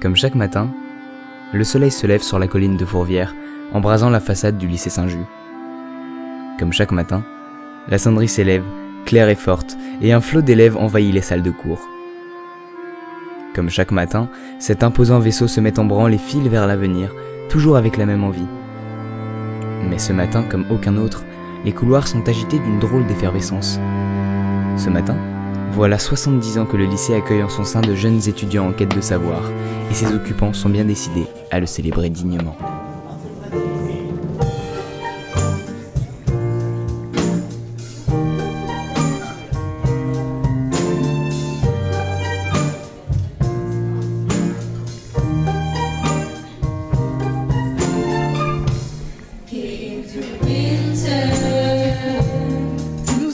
Comme chaque matin, le soleil se lève sur la colline de Fourvière, embrasant la façade du lycée Saint-Just. Comme chaque matin, la sonnerie s'élève, claire et forte, et un flot d'élèves envahit les salles de cours. Comme chaque matin, cet imposant vaisseau se met en branle et file vers l'avenir, toujours avec la même envie. Mais ce matin, comme aucun autre, les couloirs sont agités d'une drôle d'effervescence. Ce matin, voilà 70 ans que le lycée accueille en son sein de jeunes étudiants en quête de savoir, et ses occupants sont bien décidés à le célébrer dignement.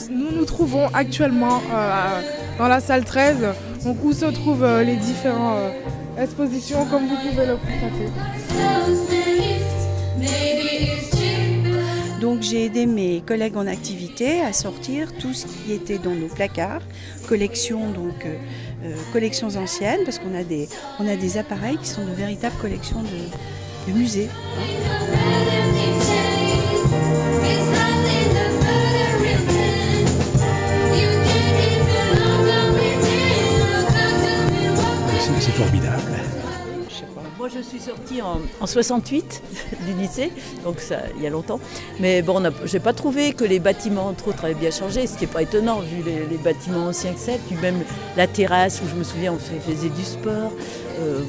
Nous trouvons actuellement dans la salle 13, donc où se trouvent les différentes expositions, comme vous pouvez le constater. Donc j'ai aidé mes collègues en activité à sortir tout ce qui était dans nos placards, collections anciennes, parce qu'on a des appareils qui sont de véritables collections de musées. C'est formidable. Moi, je suis sortie en 68 du lycée, donc ça, il y a longtemps. Mais bon, j'ai pas trouvé que les bâtiments, entre autres, avaient bien changé, ce qui n'est pas étonnant, vu les bâtiments anciens que c'est. Puis même la terrasse, où je me souviens, on faisait du sport.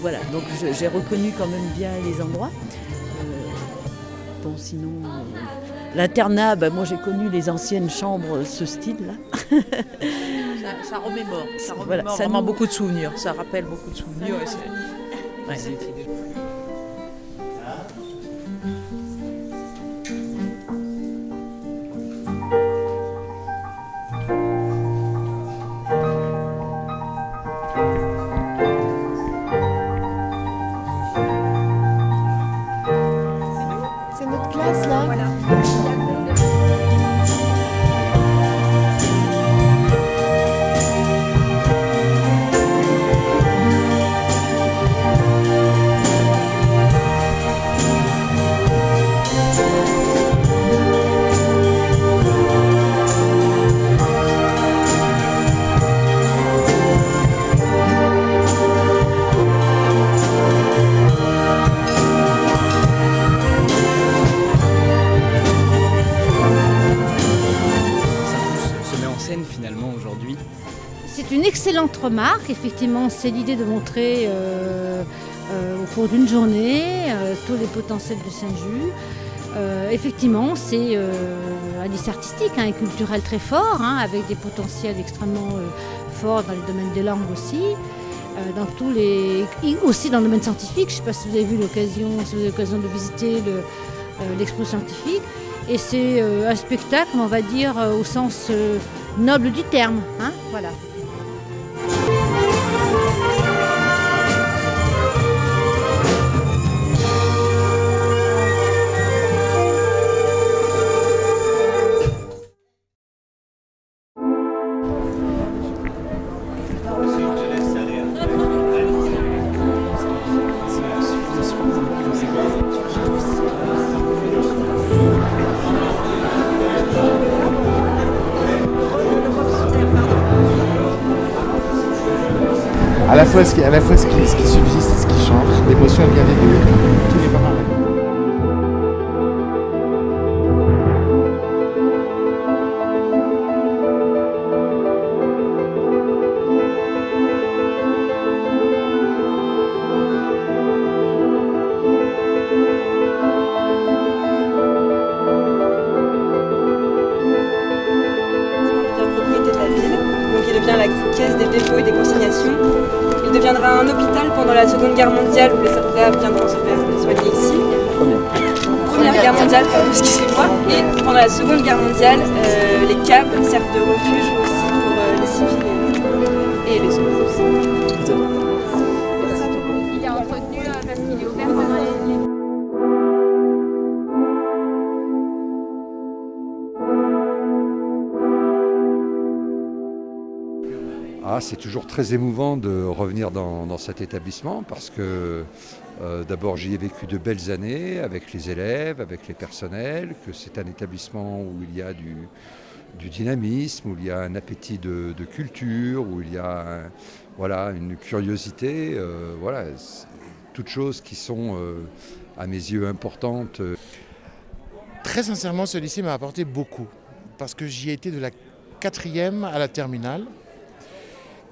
Voilà, donc j'ai reconnu quand même bien les endroits. Bon, sinon, l'internat, moi j'ai connu les anciennes chambres, ce style-là. Ça remémore, Voilà, ça vraiment nous- beaucoup de souvenirs, ça rappelle beaucoup de souvenirs. Ouais. C'est notre classe là. Saint-Just se met en scène finalement aujourd'hui. C'est une excellente remarque. Effectivement, c'est l'idée de montrer au cours d'une journée tous les potentiels de Saint-Just. Effectivement, c'est un lycée artistique et culturel très fort, avec des potentiels extrêmement forts dans les domaines des langues aussi. Aussi dans le domaine scientifique. Je ne sais pas si vous avez eu l'occasion de visiter l'expo scientifique. Et c'est un spectacle, on va dire, au sens noble du terme. Voilà. À la fois ce qui subsiste et ce qui change, l'émotion elle vient des deux, tout n'est pas pareil. devient propriété de la ville, donc il devient la caisse des dépôts et des consignations. Il deviendra un hôpital pendant la Seconde Guerre mondiale où les soldats viendront se faire soigner ici. Première Guerre mondiale, excusez-moi. Et pendant la Seconde Guerre mondiale, les caves servent de refuge aussi pour les civils et les soldats aussi. Il est entretenu parce qu'il est ouvert pendant les... C'est toujours très émouvant de revenir dans cet établissement parce que d'abord j'y ai vécu de belles années avec les élèves, avec les personnels, que c'est un établissement où il y a du dynamisme, où il y a un appétit de culture, où il y a une curiosité, toutes choses qui sont à mes yeux importantes. Très sincèrement, ce lycée m'a apporté beaucoup parce que j'y ai été de la 4e à la terminale.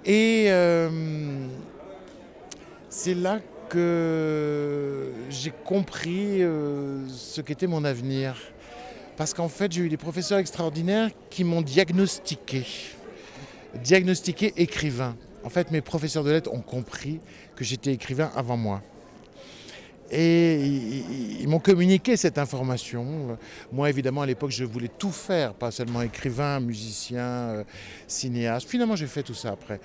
Et c'est là que j'ai compris ce qu'était mon avenir. Parce qu'en fait, j'ai eu des professeurs extraordinaires qui m'ont diagnostiqué écrivain. En fait, mes professeurs de lettres ont compris que j'étais écrivain avant moi. Et ils m'ont communiqué cette information. Moi, évidemment, à l'époque, je voulais tout faire, pas seulement écrivain, musicien, cinéaste. Finalement, j'ai fait tout ça après.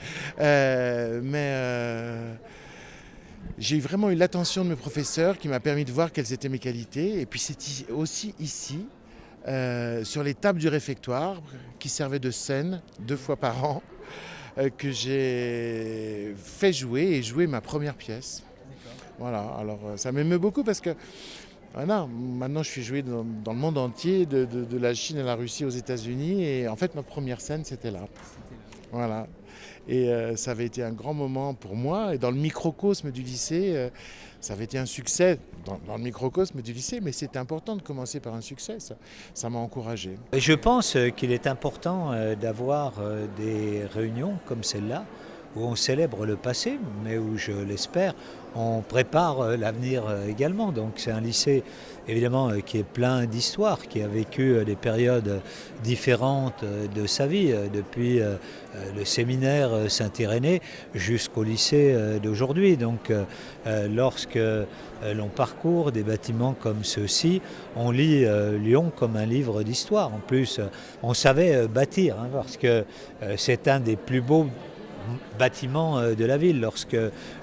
J'ai vraiment eu l'attention de mes professeurs qui m'a permis de voir quelles étaient mes qualités. Et puis, c'est aussi ici, sur les tables du réfectoire, qui servaient de scène 2 fois par an, que j'ai fait jouer ma première pièce. Voilà, alors ça m'émeut beaucoup parce que maintenant je suis joué dans le monde entier, de la Chine à la Russie aux États-Unis, et en fait ma première scène c'était là. Voilà. Et ça avait été un grand moment pour moi, et dans le microcosme du lycée, ça avait été un succès dans le microcosme du lycée, mais c'était important de commencer par un succès, ça m'a encouragé. Je pense qu'il est important d'avoir des réunions comme celle-là, où on célèbre le passé, mais où, je l'espère, on prépare l'avenir également. Donc c'est un lycée, évidemment, qui est plein d'histoire, qui a vécu des périodes différentes de sa vie, depuis le séminaire Saint-Irénée jusqu'au lycée d'aujourd'hui. Donc lorsque l'on parcourt des bâtiments comme ceux-ci, on lit Lyon comme un livre d'histoire. En plus, on savait bâtir, parce que c'est un des plus beaux bâtiments de la ville. Lorsque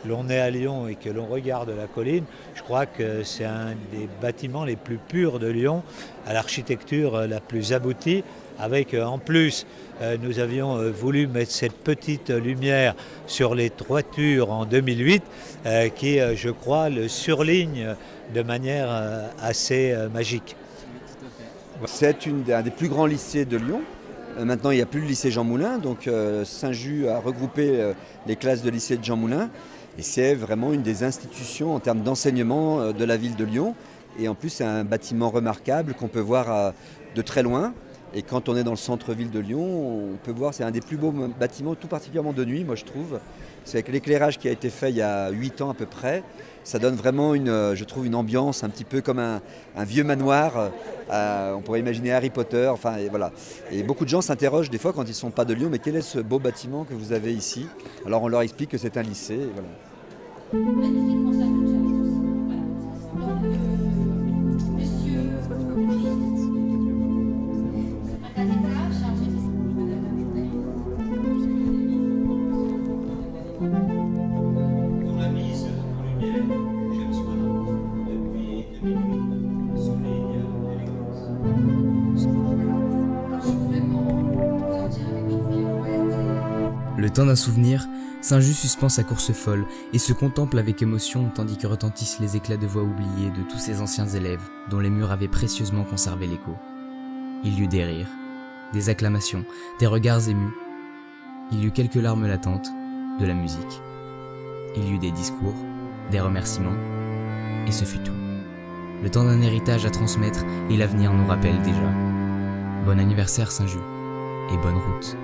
l'on est à Lyon et que l'on regarde la colline, je crois que c'est un des bâtiments les plus purs de Lyon, à l'architecture la plus aboutie, avec en plus nous avions voulu mettre cette petite lumière sur les toitures en 2008 qui, je crois, le surligne de manière assez magique. C'est un des plus grands lycées de Lyon. Maintenant, il n'y a plus le lycée Jean Moulin, donc Saint-Just a regroupé les classes de lycée de Jean Moulin. Et c'est vraiment une des institutions en termes d'enseignement de la ville de Lyon. Et en plus, c'est un bâtiment remarquable qu'on peut voir de très loin. Et quand on est dans le centre-ville de Lyon, on peut voir, c'est un des plus beaux bâtiments, tout particulièrement de nuit, moi je trouve. C'est avec l'éclairage qui a été fait il y a 8 ans à peu près. Ça donne vraiment, je trouve, une ambiance un petit peu comme un vieux manoir. On pourrait imaginer Harry Potter. Enfin, et voilà. Et beaucoup de gens s'interrogent des fois quand ils ne sont pas de Lyon, mais quel est ce beau bâtiment que vous avez ici? Alors on leur explique que c'est un lycée. Et voilà. Le temps d'un souvenir, Saint-Just suspend sa course folle et se contemple avec émotion tandis que retentissent les éclats de voix oubliés de tous ses anciens élèves dont les murs avaient précieusement conservé l'écho. Il y eut des rires, des acclamations, des regards émus. Il y eut quelques larmes latentes, de la musique. Il y eut des discours, des remerciements, et ce fut tout. Le temps d'un héritage à transmettre et l'avenir nous rappelle déjà. Bon anniversaire Saint-Just et bonne route.